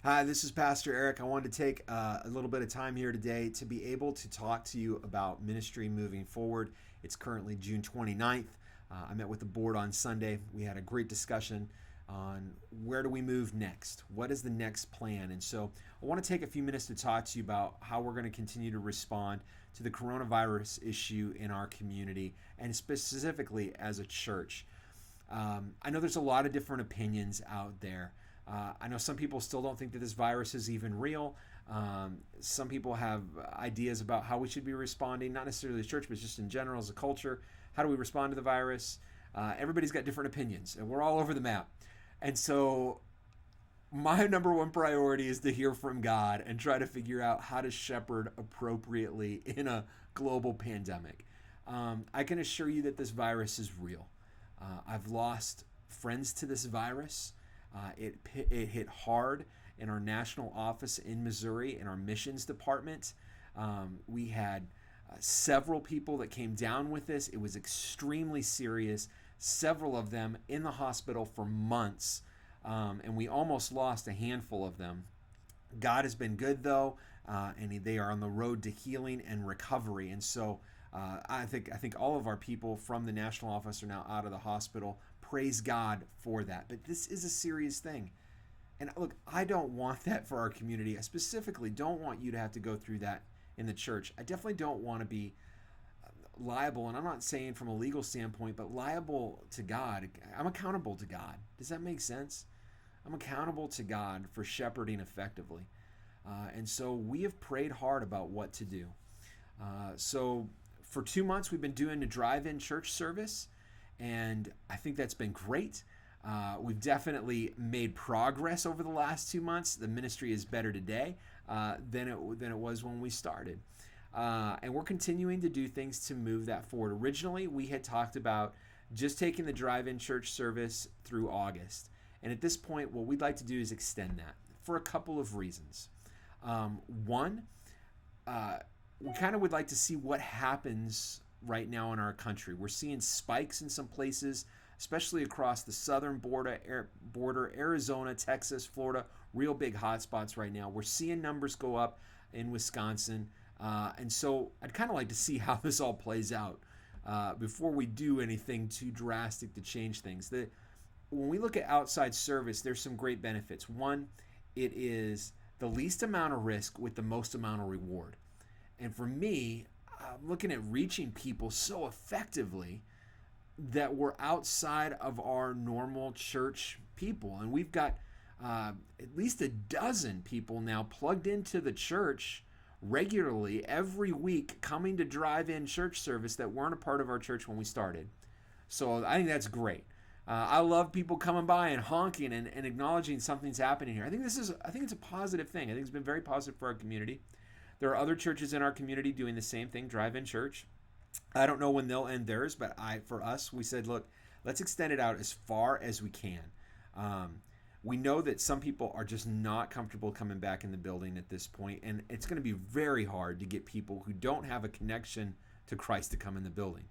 Hi, this is Pastor Eric. I wanted to take a little bit of time here today to be able to talk to you about ministry moving forward. It's currently June 29th. I met with the board on Sunday. We had a great discussion on where do we move next? What is the next plan? And so I want to take a few minutes to talk to you about how we're going to continue to respond to the coronavirus issue in our community and specifically as a church. I know there's a lot of different opinions out there. I know some people still don't think that this virus is even real. Some people have ideas about how we should be responding, not necessarily as church, but just in general as a culture. How do we respond to the virus? Everybody's got different opinions, and we're all over the map. And so my number one priority is to hear from God and try to figure out how to shepherd appropriately in a global pandemic. I can assure you that this virus is real. I've lost friends to this virus. It hit hard in our national office in Missouri, in our missions department. We had several people that came down with this. It was extremely serious. Several of them in the hospital for months, and we almost lost a handful of them. God has been good, though, and they are on the road to healing and recovery. And so I think all of our people from the national office are now out of the hospital. Praise God for that. But this is a serious thing. And look, I don't want that for our community. I specifically don't want you to have to go through that in the church. I definitely don't want to be liable, and I'm not saying from a legal standpoint, but liable to God. I'm accountable to God. Does that make sense? I'm accountable to God for shepherding effectively. And so we have prayed hard about what to do. So for 2 months, we've been doing a drive-in church service, and I think that's been great. We've definitely made progress over the last 2 months. The ministry is better today than it was when we started. And we're continuing to do things to move that forward. Originally, we had talked about just taking the drive-in church service through August. And at this point, what we'd like to do is extend that for a couple of reasons. One, we kind of would like to see what happens right now in our country. We're seeing spikes in some places, especially across the southern border, Arizona, Texas, Florida, real big hotspots right now. We're seeing numbers go up in Wisconsin. And so I'd kind of like to see how this all plays out before we do anything too drastic to change things. When we look at outside service, there's some great benefits. One, it is the least amount of risk with the most amount of reward. And for me, I'm looking at reaching people so effectively that we're outside of our normal church people. And we've got at least a dozen people now plugged into the church regularly every week coming to drive-in church service that weren't a part of our church when we started. So I think that's great. I love people coming by and honking and acknowledging something's happening here. I think it's a positive thing. I think it's been very positive for our community. There are other churches in our community doing the same thing, drive-in church. I don't know when they'll end theirs, but for us, we said, look, let's extend it out as far as we can. We know that some people are just not comfortable coming back in the building at this point, and it's going to be very hard to get people who don't have a connection to Christ to come in the building.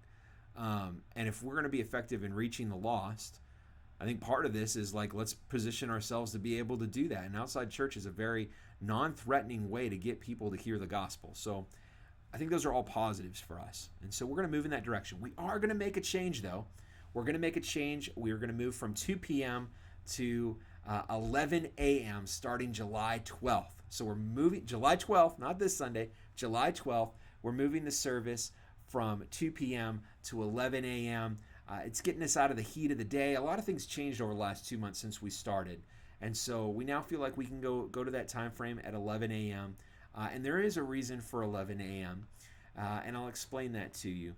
And if we're going to be effective in reaching the lost, I think part of this is like, let's position ourselves to be able to do that. And outside church is a very non-threatening way to get people to hear the gospel. So I think those are all positives for us. And so we're going to move in that direction. We are going to make a change, though. We're going to make a change. We're going to move from 2 p.m. to 11 a.m. starting July 12th. So we're moving July 12th, not this Sunday, July 12th. We're moving the service from 2 p.m. to 11 a.m. It's getting us out of the heat of the day. A lot of things changed over the last 2 months since we started. And so we now feel like we can go to that time frame at 11 a.m. And there is a reason for 11 a.m. And I'll explain that to you.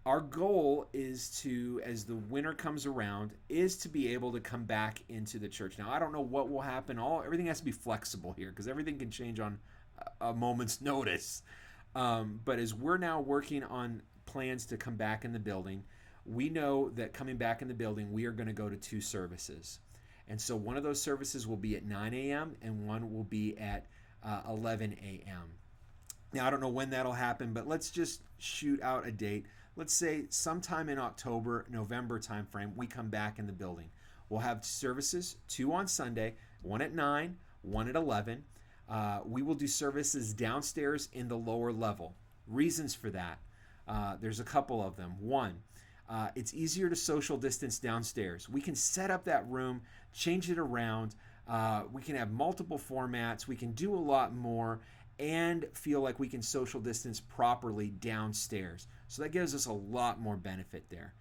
Our goal is to, as the winter comes around, is to be able to come back into the church. Now, I don't know what will happen. Everything has to be flexible here because everything can change on a moment's notice. But as we're now working on plans to come back in the building, we know that coming back in the building, we are going to go to 2 services. And so one of those services will be at 9 a.m. and one will be at 11 a.m. Now, I don't know when that'll happen, but let's just shoot out a date. Let's say sometime in October, November timeframe, we come back in the building. We'll have services, 2 on Sunday, one at 9, one at 11. We will do services downstairs in the lower level. Reasons for that, there's a couple of them. One, it's easier to social distance downstairs. We can set up that room, change it around. We can have multiple formats. We can do a lot more and feel like we can social distance properly downstairs. So that gives us a lot more benefit there.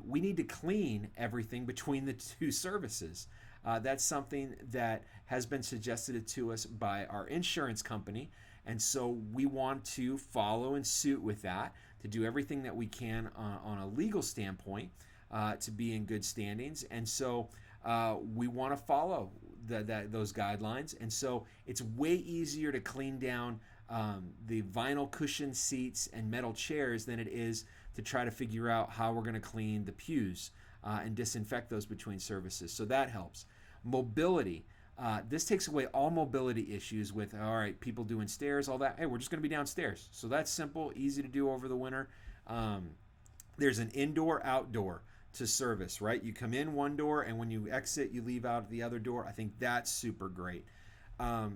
We need to clean everything between the two services. That's something that has been suggested to us by our insurance company. And so we want to follow in suit with that, to do everything that we can on a legal standpoint to be in good standings. And so we want to follow those guidelines. And so it's way easier to clean down the vinyl cushion seats and metal chairs than it is to try to figure out how we're going to clean the pews and disinfect those between services. So that helps. Mobility. This takes away all mobility issues with, all right, people doing stairs, all that. Hey, we're just going to be downstairs. So that's simple, easy to do over the winter. There's an indoor-outdoor to service, right? You come in one door, and when you exit, you leave out the other door. I think that's super great.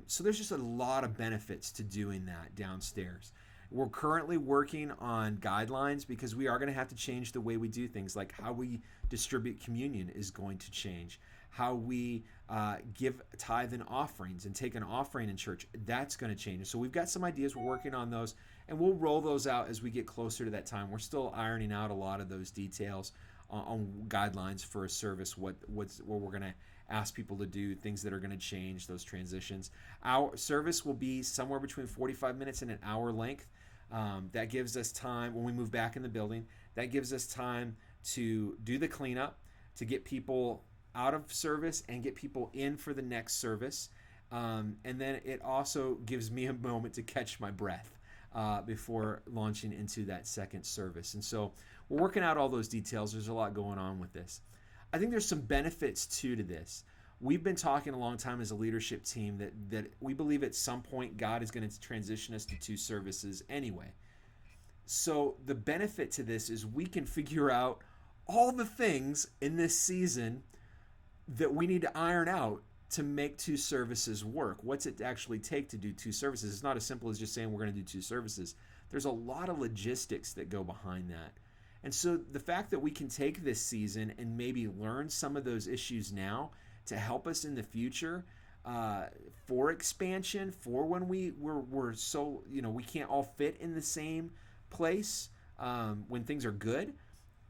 So there's just a lot of benefits to doing that downstairs. We're currently working on guidelines because we are going to have to change the way we do things, like how we distribute communion is going to change. How we give tithe and offerings and take an offering in church, that's going to change. So we've got some ideas. We're working on those, and we'll roll those out as we get closer to that time. We're still ironing out a lot of those details on guidelines for a service, what we're going to ask people to do, things that are going to change, those transitions. Our service will be somewhere between 45 minutes and an hour length. That gives us time, when we move back in the building, that gives us time to do the cleanup, to get people out of service and get people in for the next service. And then it also gives me a moment to catch my breath before launching into that second service. And so we're working out all those details. There's a lot going on with this. I think there's some benefits too to this. We've been talking a long time as a leadership team that we believe at some point God is going to transition us to two services anyway. So the benefit to this is we can figure out all the things in this season that we need to iron out to make two services work. What's it actually take to do two services? It's not as simple as just saying we're going to do two services. There's a lot of logistics that go behind that. And so the fact that we can take this season and maybe learn some of those issues now to help us in the future for expansion, for when we're so, we can't all fit in the same place when things are good,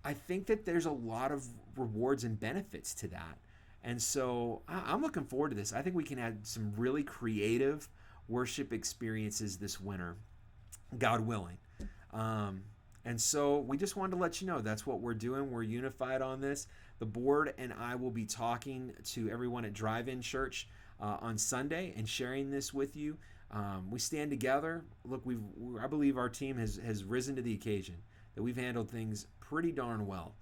I think that there's a lot of rewards and benefits to that. And so I'm looking forward to this. I think we can have some really creative worship experiences this winter, God willing. And so we just wanted to let you know that's what we're doing. We're unified on this. The board and I will be talking to everyone at DriveIn Church on Sunday and sharing this with you. We stand together. Look, I believe our team has risen to the occasion, that we've handled things pretty darn well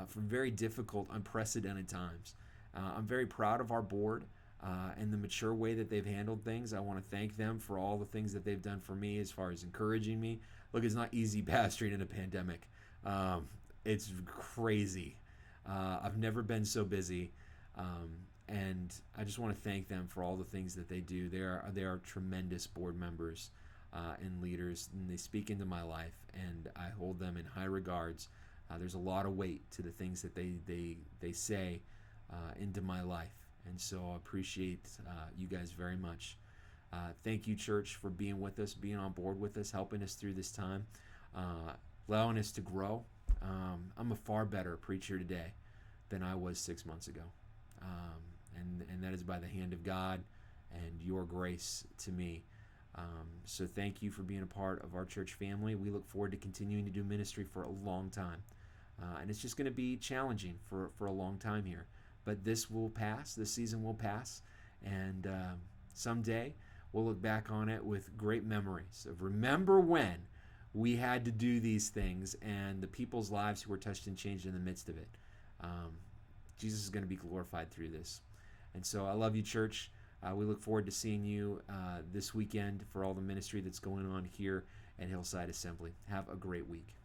for very difficult, unprecedented times. I'm very proud of our board and the mature way that they've handled things. I want to thank them for all the things that they've done for me as far as encouraging me. Look, it's not easy pastoring in a pandemic. It's crazy. I've never been so busy. And I just want to thank them for all the things that they do. They are tremendous board members and leaders, and they speak into my life, and I hold them in high regards. There's a lot of weight to the things that they say into my life, and so I appreciate you guys very much. Thank you, church, for being with us, being on board with us, helping us through this time, allowing us to grow. I'm a far better preacher today than I was 6 months ago, and that is by the hand of God and your grace to me. So thank you for being a part of our church family. We look forward to continuing to do ministry for a long time, and it's just going to be challenging for a long time here. But this will pass. This season will pass. And someday we'll look back on it with great memories of remember when we had to do these things and the people's lives who were touched and changed in the midst of it. Jesus is going to be glorified through this. And so I love you, church. We look forward to seeing you this weekend for all the ministry that's going on here at Hillside Assembly. Have a great week.